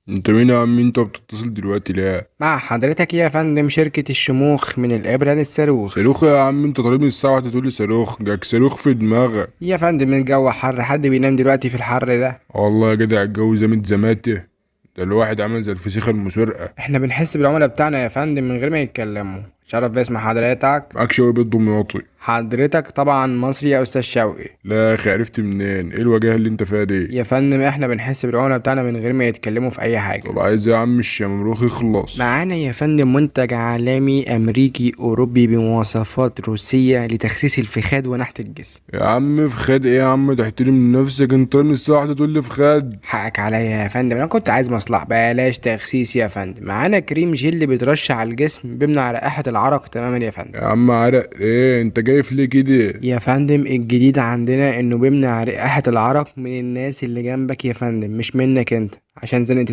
انت مين يا عم؟ انت بتتصل دلوقتي ليه؟ مع حضرتك يا فندم شركة الشموخ من الإبرة للصاروخ. صاروخ يا عم؟ انت طالب من الساعة واحدة تقول لي صاروخ؟ جاك صاروخ في دماغك؟ يا فندم الجو حر، حد بينام دلوقتي في الحر ده؟ والله يا جدع الجو زميت زماته. ده الواحد عامل زي الفسيخة المسرقة. احنا بنحس بالعملاء بتاعنا يا فندم من غير ما يتكلموا. شرف باسم حضرتك. معاك شوية بيض دمياطي؟ حضرتك طبعا مصري يا أستاذ شوقي. لا يا اخي، عرفت منين؟ ايه الوجاهة اللي انت فيها دي؟ يا فندم احنا بنحس بالعملاء بتاعنا من غير ما يتكلموا في أي طب حاجة. عايز إيه يا عم الشمروخ يخلص؟ معانا يا فندم منتج عالمي أمريكي أوروبي بمواصفات روسية لتخسيس الفخاد ونحت الجسم. يا عم فخاد ايه يا عم؟ تحترم نفسك. انت من الساعة واحدة تقول لي فخاد؟ حقك عليا يا فندم، انا كنت عايز مصلحة، بلاش تخسيس يا فندم. معانا كريم جل بيترش على الجسم بيمنع رائحة العرق تماما يا فندم. يا عم عرق ايه؟ انت جايف ليه كده؟ يا فندم الجديد عندنا انه بيمنع رائحة العرق من الناس اللي جنبك يا فندم، مش منك انت، عشان زنقة